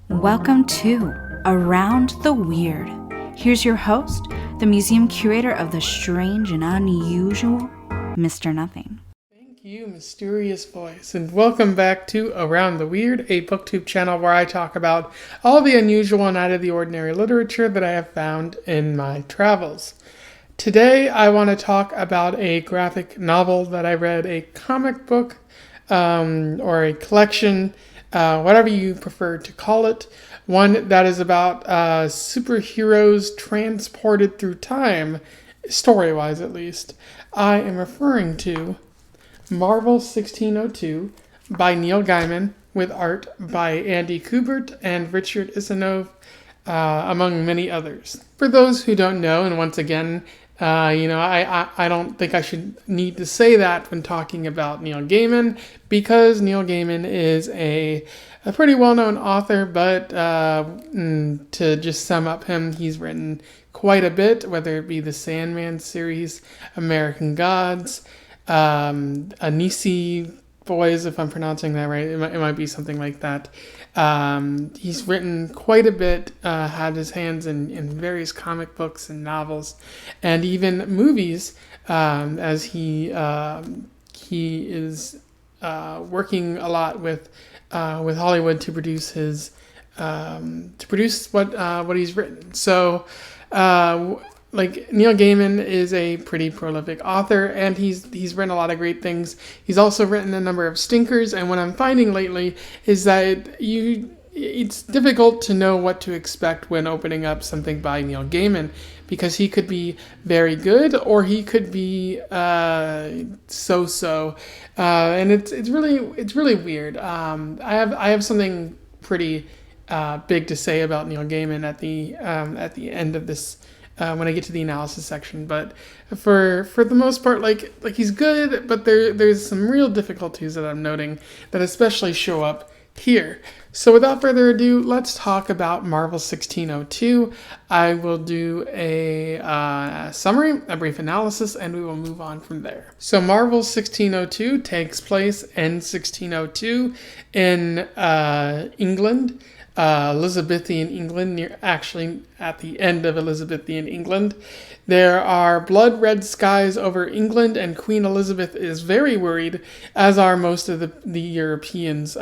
Welcome to Around the Weird. Here's your host, the museum curator of the strange and unusual, Mr. Nothing. Thank you, mysterious voice, and welcome back to Around the Weird, a booktube channel where I talk about all the unusual and out of the ordinary literature that I have found in my travels. Today, I want to talk about a graphic novel that I read, a comic book, or a collection, whatever you prefer to call it. One that is about superheroes transported through time, story-wise at least. I am referring to Marvel 1602 by Neil Gaiman, with art by Andy Kubert and Richard Isanove, among many others. For those who don't know, and once again, I don't think I should need to say that when talking about Neil Gaiman, because Neil Gaiman is a pretty well-known author, but to just sum up him, he's written quite a bit, whether it be the Sandman series, American Gods, Anisi Boys, if I'm pronouncing that right. It might be something like that. He's written quite a bit, had his hands in various comic books and novels, and even movies, as he is working a lot with Hollywood to produce what he's written. So, Neil Gaiman is a pretty prolific author, and he's written a lot of great things. He's also written a number of stinkers, and what I'm finding lately is that it's difficult to know what to expect when opening up something by Neil Gaiman, because he could be very good or he could be so-so, and it's really weird. I have something pretty big to say about Neil Gaiman at the end of this. When I get to the analysis section, but for the most part, like he's good, but there's some real difficulties that I'm noting that especially show up here. So without further ado, let's talk about Marvel 1602. I will do a summary, a brief analysis, and we will move on from there. So Marvel 1602 takes place in 1602 in England. Elizabethan England, actually at the end of Elizabethan England. There are blood red skies over England, and Queen Elizabeth is very worried, as are most of the Europeans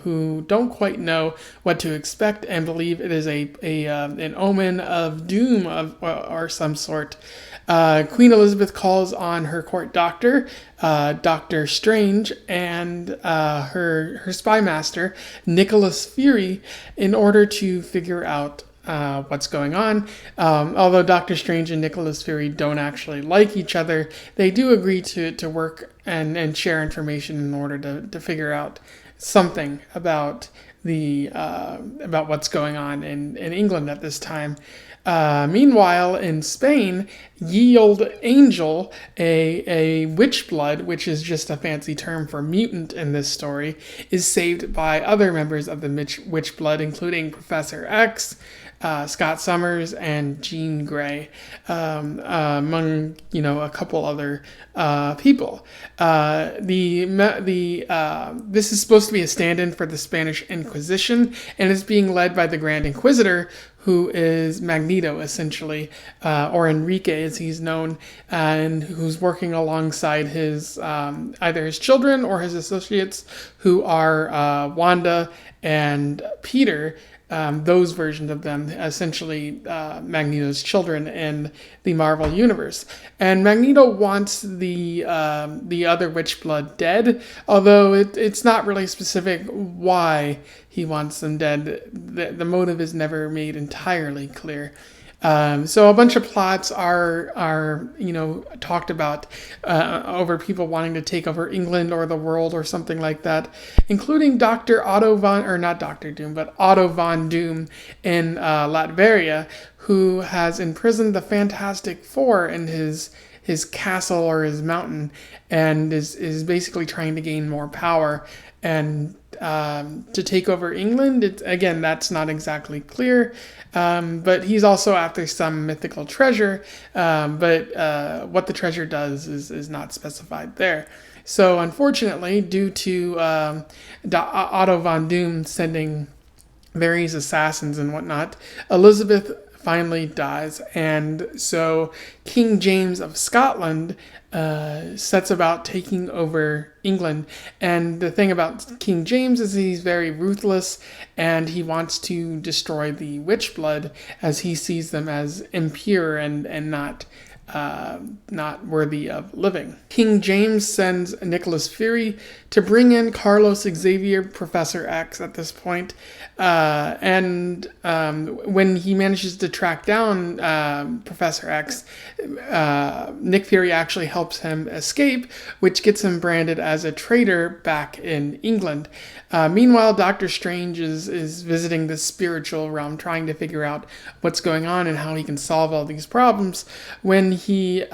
who don't quite know what to expect and believe it is an omen of doom or some sort. Queen Elizabeth calls on her court doctor, Dr. Strange, and her spy master, Nicholas Fury, in order to figure out what's going on. Although Dr. Strange and Nicholas Fury don't actually like each other, they do agree to work and share information in order to figure out something about about what's going on in England at this time. Meanwhile, in Spain, Ye Olde Angel, a witch blood, which is just a fancy term for mutant in this story, is saved by other members of the witch blood, including Professor X, Scott Summers, and Jean Grey, among a couple other people. This is supposed to be a stand-in for the Spanish Inquisition, and is being led by the Grand Inquisitor, who is Magneto, essentially, or Enrique, as he's known, and who's working alongside his either his children or his associates, who are Wanda and Peter. Those versions of them, essentially Magneto's children in the Marvel Universe. And Magneto wants the other witch blood dead, although it's not really specific why he wants them dead. The motive is never made entirely clear. So a bunch of plots are talked about over people wanting to take over England or the world or something like that, including Otto von Doom in Latveria, who has imprisoned the Fantastic Four in his castle or his mountain, and is basically trying to gain more power and to take over England. Again, that's not exactly clear, but he's also after some mythical treasure, but what the treasure does is not specified there. So unfortunately, due to Otto von Doom sending various assassins and whatnot, Elizabeth finally dies, and so King James of Scotland sets about taking over England. And the thing about King James is he's very ruthless, and he wants to destroy the witch blood as he sees them as impure and not worthy of living. King James sends Nicholas Fury to bring in Carlos Xavier, Professor X, at this point. And when he manages to track down Professor X, Nick Fury actually helps him escape, which gets him branded as a traitor back in England. Meanwhile, Doctor Strange is visiting the spiritual realm, trying to figure out what's going on and how he can solve all these problems. When he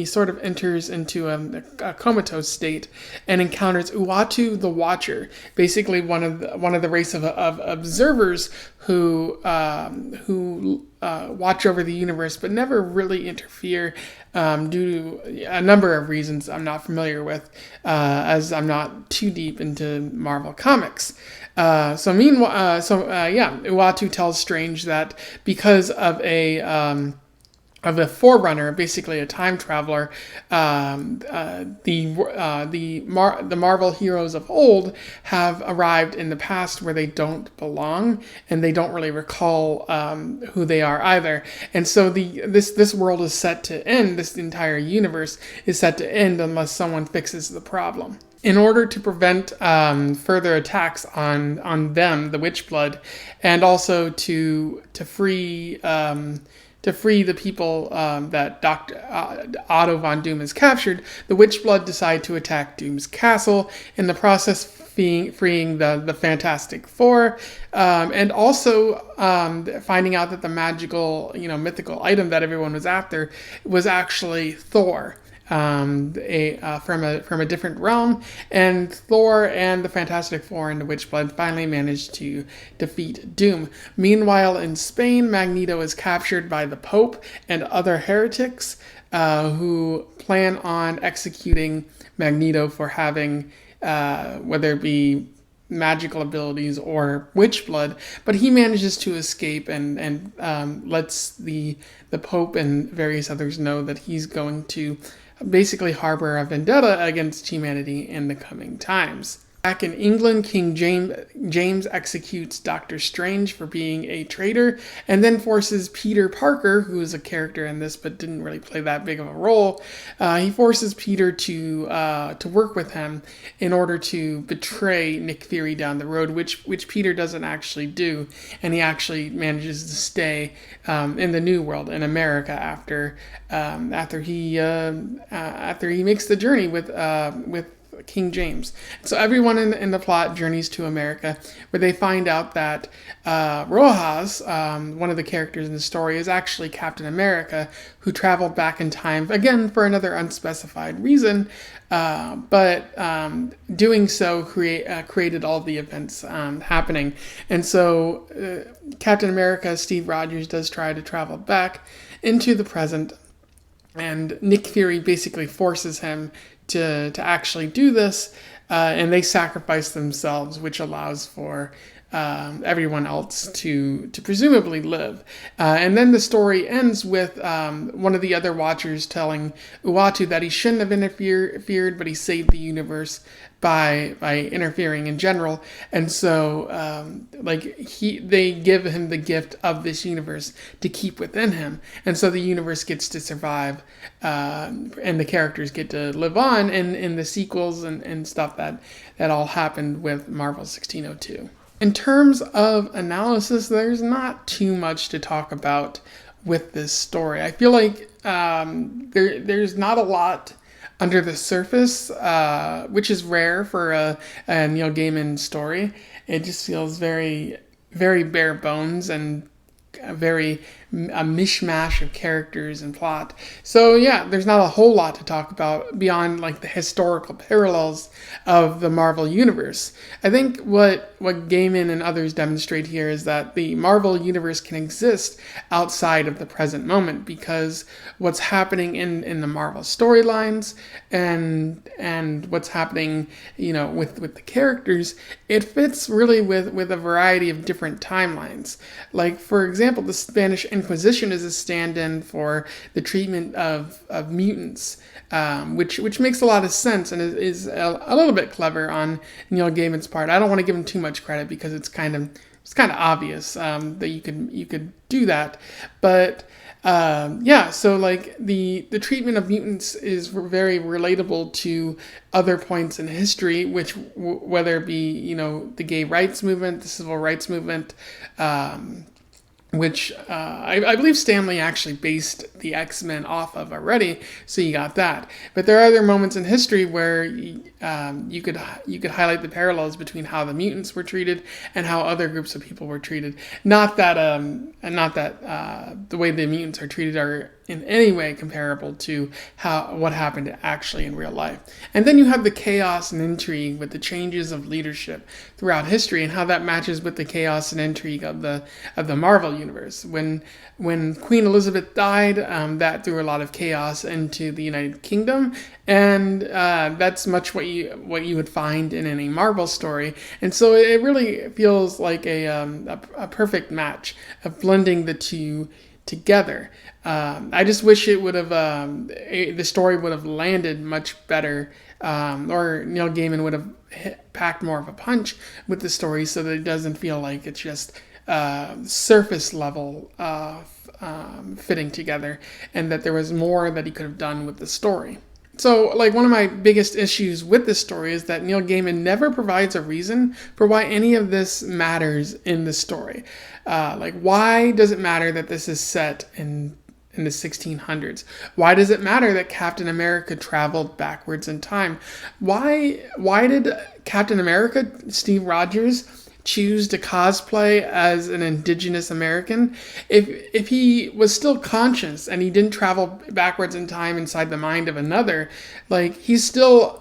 sort of enters into a comatose state and encounters Uatu the Watcher, basically one of the race of observers who watch over the universe but never really interfere due to a number of reasons I'm not familiar with, as I'm not too deep into Marvel comics. Uatu tells Strange that because of a forerunner, basically a time traveler, the Marvel heroes of old have arrived in the past where they don't belong, and they don't really recall who they are either. And so this world is set to end. This entire universe is set to end unless someone fixes the problem. In order to prevent further attacks on them, the Witchblood, and also to free the people that Dr. Otto von Doom has captured, the Witchblood decide to attack Doom's castle, in the process freeing the Fantastic Four, and also finding out that the magical, mythical item that everyone was after was actually Thor. From a different realm, and Thor and the Fantastic Four and the Witchblood finally managed to defeat Doom. Meanwhile, in Spain, Magneto is captured by the Pope and other heretics who plan on executing Magneto for having, whether it be magical abilities or Witchblood, but he manages to escape and lets the Pope and various others know that he's going to basically harbor a vendetta against humanity in the coming times. Back in England, King James executes Doctor Strange for being a traitor, and then forces Peter Parker, who is a character in this but didn't really play that big of a role, he forces Peter to work with him in order to betray Nick Fury down the road, which Peter doesn't actually do, and he actually manages to stay in the New World in America after he makes the journey with King James. So everyone in the plot journeys to America, where they find out that Rojas, one of the characters in the story, is actually Captain America, who traveled back in time, again for another unspecified reason, but doing so created all the events happening. And so Captain America, Steve Rogers, does try to travel back into the present, and Nick Fury basically forces him to actually do this, and they sacrifice themselves, which allows for everyone else to presumably live. And then the story ends with one of the other Watchers telling Uatu that he shouldn't have interfered, but he saved the universe by interfering in general. And so they give him the gift of this universe to keep within him, and so the universe gets to survive, and the characters get to live on in the sequels and stuff that all happened with Marvel 1602. In terms of analysis, there's not too much to talk about with this story. I feel like there's not a lot under the surface, which is rare for a Neil Gaiman story. It just feels very, very bare bones and very, a mishmash of characters and plot. So yeah, there's not a whole lot to talk about beyond like the historical parallels of the Marvel universe. I think what Gaiman and others demonstrate here is that the Marvel universe can exist outside of the present moment, because what's happening in the Marvel storylines and what's happening, with the characters, it fits really with a variety of different timelines. Like, for example, the Spanish Inquisition is a stand-in for the treatment of mutants, which makes a lot of sense and is a little bit clever on Neil Gaiman's part. I don't want to give him too much credit because it's kind of obvious that you could do that, but so like the treatment of mutants is very relatable to other points in history, which whether it be the gay rights movement, the civil rights movement, which I believe Stan Lee actually based the X-Men off of already, so you got that. But there are other moments in history where you could highlight the parallels between how the mutants were treated and how other groups of people were treated. Not that the way the mutants are treated are in any way comparable to what happened actually in real life. And then you have the chaos and intrigue with the changes of leadership throughout history and how that matches with the chaos and intrigue of the Marvel universe. When Queen Elizabeth died, that threw a lot of chaos into the United Kingdom, and that's much what you would find in any Marvel story. And so it really feels like a perfect match of blending the two together. I just wish it would have the story would have landed much better, or Neil Gaiman would have packed more of a punch with the story, so that it doesn't feel like it's just surface level fitting together, and that there was more that he could have done with the story. So, like, one of my biggest issues with this story is that Neil Gaiman never provides a reason for why any of this matters in the story. Like, why does it matter that this is set in the 1600s? Why does it matter that Captain America traveled backwards in time? Why did Captain America, Steve Rogers, choose to cosplay as an indigenous American? If he was still conscious and he didn't travel backwards in time inside the mind of another, like, he's still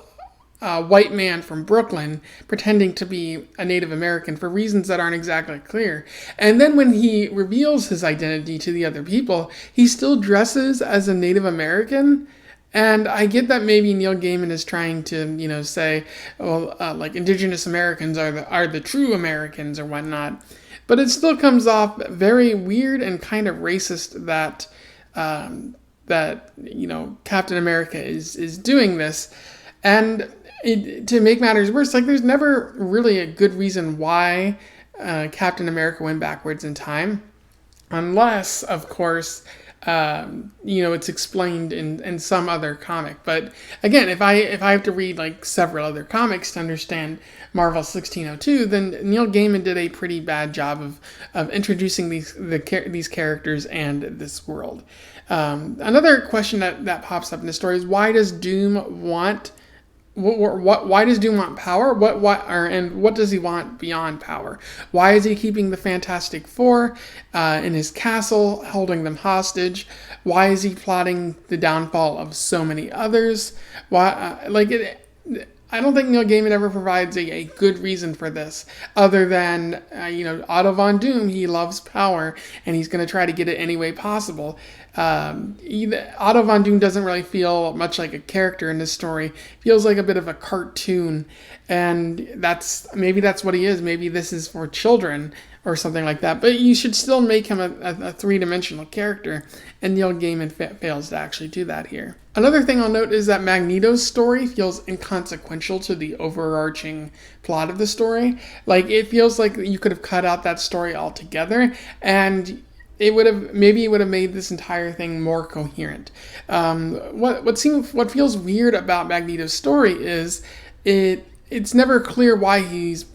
a white man from Brooklyn pretending to be a Native American for reasons that aren't exactly clear. And then when he reveals his identity to the other people, he still dresses as a Native American. And I get that maybe Neil Gaiman is trying to, say, well, like, indigenous Americans are the true Americans or whatnot, but it still comes off very weird and kind of racist that Captain America is doing this. And to make matters worse, like, there's never really a good reason why Captain America went backwards in time, unless, of course, it's explained in some other comic. But again, if I have to read like several other comics to understand Marvel 1602, then Neil Gaiman did a pretty bad job of introducing these characters and this world. Another question that pops up in the story is, why does Doom want? Why does Doom want power? And what does he want beyond power? Why is he keeping the Fantastic Four in his castle, holding them hostage? Why is he plotting the downfall of so many others? I don't think Neil Gaiman ever provides a good reason for this, other than, Otto von Doom, he loves power, and he's going to try to get it any way possible. Otto von Doom doesn't really feel much like a character in this story. Feels like a bit of a cartoon, and that's what he is. Maybe this is for children or something like that. But you should still make him a three-dimensional character, and Neil Gaiman fails to actually do that here. Another thing I'll note is that Magneto's story feels inconsequential to the overarching plot of the story. Like, it feels like you could have cut out that story altogether, and it would have made this entire thing more coherent. What feels weird about Magneto's story is it's never clear why he's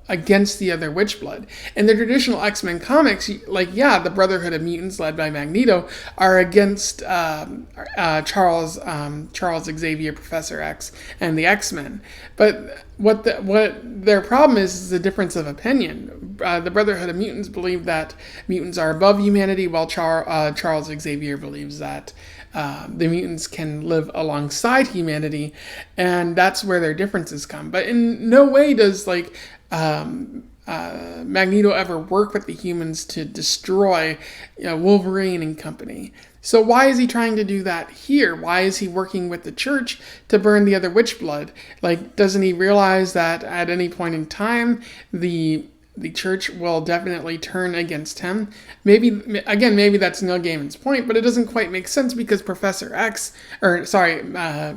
against the other Witchblood. In the traditional X-Men comics, like, yeah, the Brotherhood of Mutants led by Magneto are against Charles Xavier, Professor X, and the X-Men. But what their problem is the difference of opinion. The Brotherhood of Mutants believe that mutants are above humanity, while Charles Xavier believes that the mutants can live alongside humanity, and that's where their differences come. But in no way does Magneto ever work with the humans to destroy Wolverine and company. So why is he trying to do that here? Why is he working with the church to burn the other Witchblood? Like, doesn't he realize that at any point in time, the church will definitely turn against him? Maybe that's Neil Gaiman's point, but it doesn't quite make sense because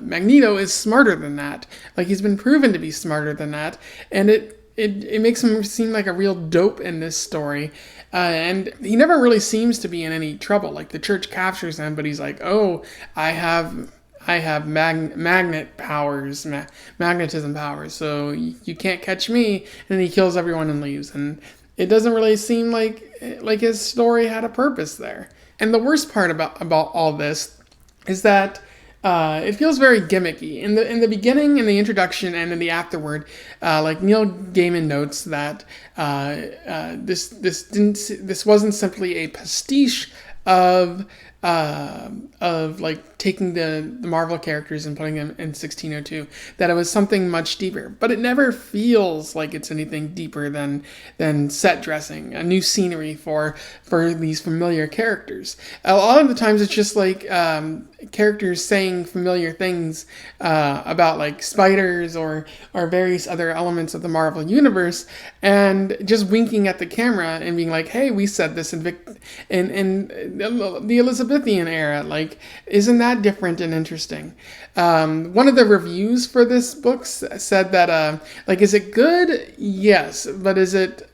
Magneto is smarter than that. Like, he's been proven to be smarter than that, and it makes him seem like a real dope in this story. And he never really seems to be in any trouble. Like, the church captures him, but he's like, oh, I have magnetism powers, so you can't catch me. And then he kills everyone and leaves. And it doesn't really seem like his story had a purpose there. And the worst part about all this is that it feels very gimmicky. In the beginning, in the introduction, and in the afterword, like Neil Gaiman notes that this wasn't simply a pastiche of like taking the Marvel characters and putting them in 1602, that it was something much deeper. But it never feels like it's anything deeper than set dressing, a new scenery for these familiar characters. A lot of the times it's just like characters saying familiar things about like spiders or various other elements of the Marvel universe, and just winking at the camera and being like, hey, we said this in the Elizabethan era. Like, isn't that different and interesting? One of the reviews for this book said that is it good? Yes, but is it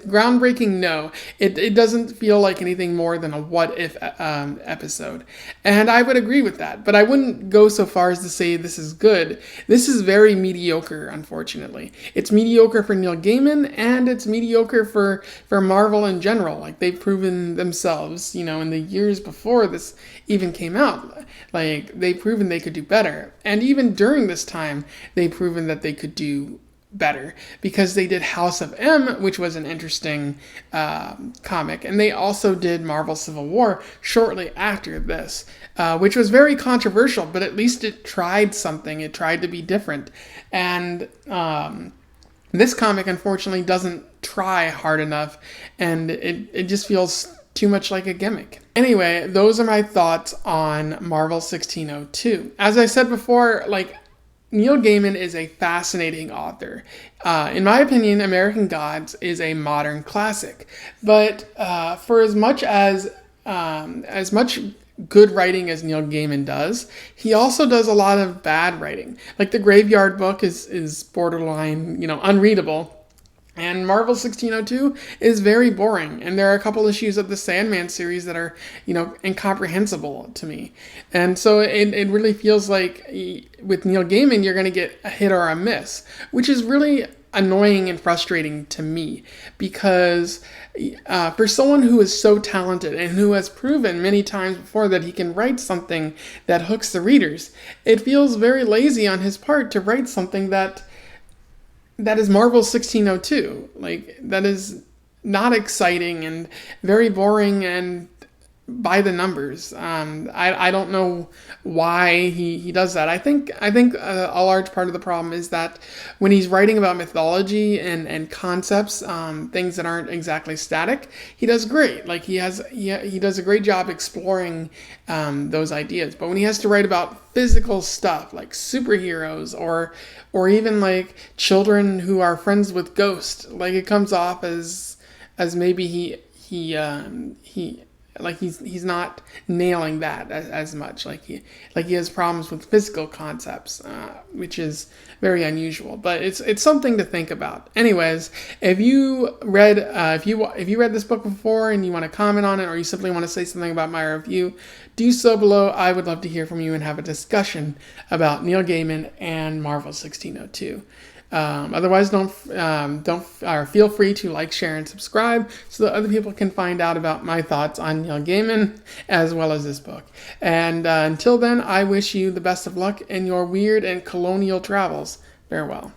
groundbreaking? No. It doesn't feel like anything more than a what if episode. And I would agree with that, but I wouldn't go so far as to say this is good. This is very mediocre, unfortunately. It's mediocre for Neil Gaiman, and it's mediocre for Marvel in general. Like, they've proven themselves, in the years before this even came out. Like, they've proven they could do better. And even during this time, they've proven that they could do better, because they did House of M, which was an interesting comic, and they also did Marvel Civil War shortly after this, which was very controversial, but at least it tried something. It tried to be different. And this comic, unfortunately, doesn't try hard enough, and it just feels too much like a gimmick. Anyway, those are my thoughts on Marvel 1602. As I said before, Neil Gaiman is a fascinating author. In my opinion, American Gods is a modern classic. But for as much good writing as Neil Gaiman does, he also does a lot of bad writing. Like, the Graveyard Book is borderline, unreadable. And Marvel 1602 is very boring. And there are a couple issues of the Sandman series that are, incomprehensible to me. And so it really feels like with Neil Gaiman, you're going to get a hit or a miss, which is really annoying and frustrating to me, because for someone who is so talented and who has proven many times before that he can write something that hooks the readers, it feels very lazy on his part to write something that is Marvel 1602. Like, that is not exciting and very boring and by the numbers. I don't know why he does that. I think a large part of the problem is that when he's writing about mythology and concepts, things that aren't exactly static, he does great. Like, he does a great job exploring those ideas. But when he has to write about physical stuff like superheroes or even like children who are friends with ghosts, like, it comes off as maybe he's not nailing that as much. Like he has problems with physical concepts, which is very unusual. But it's something to think about. Anyways, if you read this book before and you want to comment on it, or you simply want to say something about my review, do so below. I would love to hear from you and have a discussion about Neil Gaiman and Marvel 1602. Otherwise, feel free to like, share, and subscribe so that other people can find out about my thoughts on Neil Gaiman as well as this book. And until then, I wish you the best of luck in your weird and colonial travels. Farewell.